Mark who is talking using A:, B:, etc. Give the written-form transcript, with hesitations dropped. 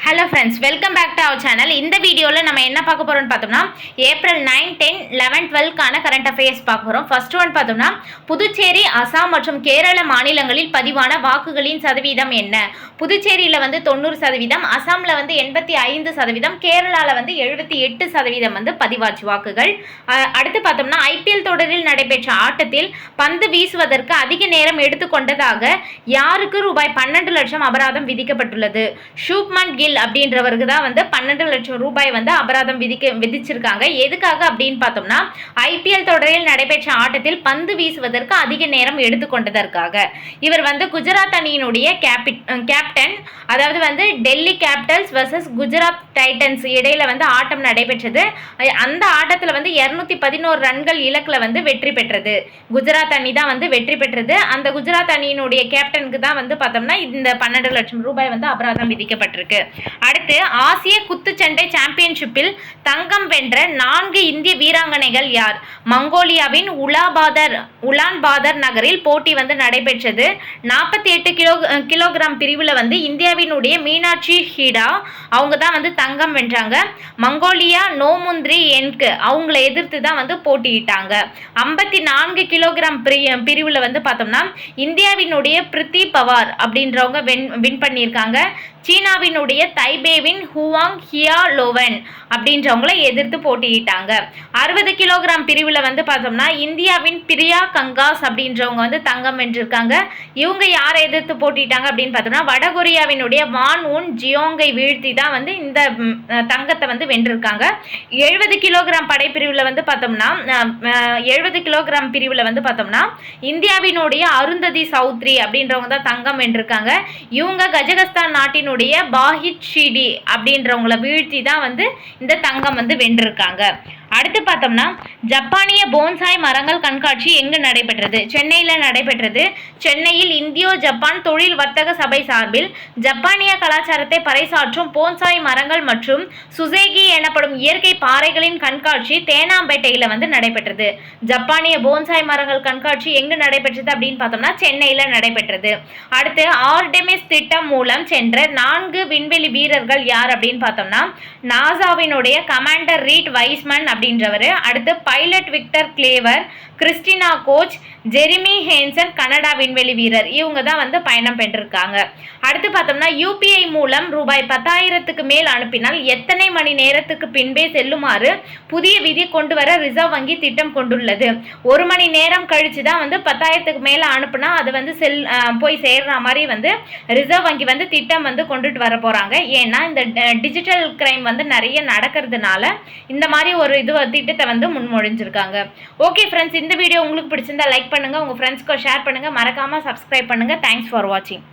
A: Hello friends, welcome back to our channel. இந்த வீடியோவில் நம்ம என்ன பார்க்க போகிறோம்னு பார்த்தோம்னா ஏப்ரல் 9, 10, 11, 12க்கான கரண்ட் அஃபேர்ஸ் பார்க்க போகிறோம். ஃபர்ஸ்ட் ஒன் பார்த்தோம்னா புதுச்சேரி, அசாம் மற்றும் கேரள மாநிலங்களில் பதிவான வாக்குகளின் சதவீதம் என்ன? புதுச்சேரியில் 90%, அசாமில் 85%, கேரளாவில் 78% பதிவாச்சு வாக்குகள். அடுத்து பார்த்தோம்னா ஐபிஎல் தொடரில் நடைபெற்ற ஆட்டத்தில் பந்து வீசுவதற்கு அதிக நேரம் எடுத்துக்கொண்டதாக யாருக்கு ரூபாய் 12 லட்சம் அபராதம் விதிக்கப்பட்டுள்ளது? ஷூப்மன் கில் அப்படின்றவருக்கு தான் 12 லட்சம் ரூபாய் அபராதம் விதிச்சிருக்காங்க. எதுக்காக அப்படின்னு பார்த்தோம்னா ஐபிஎல் தொடரில் நடைபெற்ற ஆட்டத்தில் பந்து வீசுவதற்கு அதிக நேரம் எடுத்துக்கொண்டதற்காக. இவர் குஜராத் அணியினுடைய கேப்டன். அதாவது Delhi Capitals versus Gujarat Titans இடையில ஆட்டம் நடைபெற்றது. அந்த ஆட்டத்தில் 211 ரன்கள் இலக்கில் வெற்றி பெற்றது. குஜராத் அணி தான் வெற்றி பெற்றது. அந்த குஜராத் அணியினுடைய கேப்டனுக்கு தான் பார்த்தோம்னா இந்த 12 லட்சம் ரூபாய் அபராதம் விதிக்கப்பட்டிருக்கு. அடுத்து ஆசிய குத்துச்சண்டை சாம்பியன்ஷிப்பில் தங்கம் வென்ற 4 இந்திய வீராங்கனைகள் யார்? மங்கோலியாவின் உலான் பாதர் நகரில் போட்டி நடைபெற்றது. 48 கிலோகிராம் பிரிவில் இந்தியாவினுடைய மீனாட்சி ஹீடா அவங்க தான் தங்கம் வென்றாங்க. மங்கோலியா நோமுந்திரி என்கு அவங்கள எதிர்த்து தான் போட்டியிட்டாங்க. 54 கிலோகிராம் பிரிவில் பார்த்தோம்னா இந்தியாவினுடைய பிரித்தி பவார் அப்படின்றவங்க வின் பண்ணியிருக்காங்க. சீனாவினுடைய தைபேவின் ஹுவாங் ஹியா லோவன் அப்படின்றவங்களை எதிர்த்து போட்டியிட்டாங்க. 60 கிலோகிராம் பிரிவில் பார்த்தோம்னா இந்தியாவின் பிரியா கங்காஸ் அப்படின்றவங்க தங்கம் வென்றிருக்காங்க. இவங்க யாரை எதிர்த்து போட்டிட்டாங்க அப்படின்னு பார்த்தோம்னா வடகொரியாவினுடைய வான் உன் ஜியோங்கை வீழ்த்தி தான் இந்த தங்கத்தை வென்றிருக்காங்க. 70 கிலோகிராம் படைப்பிரிவில் பார்த்தோம்னா 70 கிலோகிராம் பிரிவில் பார்த்தோம்னா இந்தியாவினுடைய அருந்ததி சௌத்ரி அப்படின்றவங்க தான் தங்கம் வென்றிருக்காங்க. இவங்க கஜகஸ்தான் நாட்டினுடைய பாஹித் ஷீடி அப்படின்றவங்களை வீழ்த்தி தான் இந்த தங்கம் வென்றிருக்காங்க. அடுத்து பார்த்தோம்னா ஜப்பானிய போன்சாய் மரங்கள் கண்காட்சி எங்கு நடைபெற்றது? சென்னையில் நடைபெற்றது. சென்னையில் இந்தியோ ஜப்பான் தொழில் வர்த்தக சபை சார்பில் ஜப்பானிய கலாச்சாரத்தை பறைசாற்றும் போன்சாய் மரங்கள் மற்றும் சுசேகி எனப்படும் இயற்கை பாறைகளின் கண்காட்சி தேனாம்பேட்டையில் நடைபெற்றது. ஜப்பானிய போன்சாய் மரங்கள் கண்காட்சி எங்கு நடைபெற்றது அப்படின்னு பார்த்தோம்னா சென்னையில் நடைபெற்றது. அடுத்து ஆர்டெமிஸ் திட்டம் மூலம் சென்ற 4 விண்வெளி வீரர்கள் யார் அப்படின்னு பார்த்தோம்னா நாசாவினுடைய கமாண்டர் ரீட் வைஸ்மன் அப்படின்றவர். அடுத்து pilot Victor Glover, Christina Koch, Jeremy Hansen Canada விண்வெளி வீரர். இவங்க தான் பயணம் பெற்றிருக்காங்க. அடுத்து பார்த்தோம்னா யூபிஐ மூலம் ரூபாய் 10,000க்கு மேல் அனுப்பினால் எத்தனை மணி நேரத்துக்கு பின்பே செல்லுமாறு புதிய விதி கொண்டு வர ரிசர்வ் வங்கி திட்டம் கொண்டுள்ளது. 1 மணி நேரம் கழிச்சு தான் 10,000க்கு மேல அனுப்புனா அது போய் சேர்ற மாதிரி ரிசர்வ் வங்கி திட்டம் கொண்டுட்டு வர போறாங்க. ஏன்னா இந்த டிஜிட்டல் கிரைம் நிறைய நடக்கிறதுனால இந்த மாதிரி ஒரு திட்டத்தை முன்மொழிஞ்சிருக்காங்க. ஓகே ஃப்ரெண்ட்ஸ், இந்த வீடியோ உங்களுக்கு பிடிச்சிருந்தா லைக் பண்ணுங்க, உங்க ஃப்ரெண்ட்ஸ்க்கு ஷேர் பண்ணுங்க, மறக்காம சப்ஸ்கிரைப் பண்ணுங்க. தேங்க்ஸ் ஃபார் வாட்சிங்.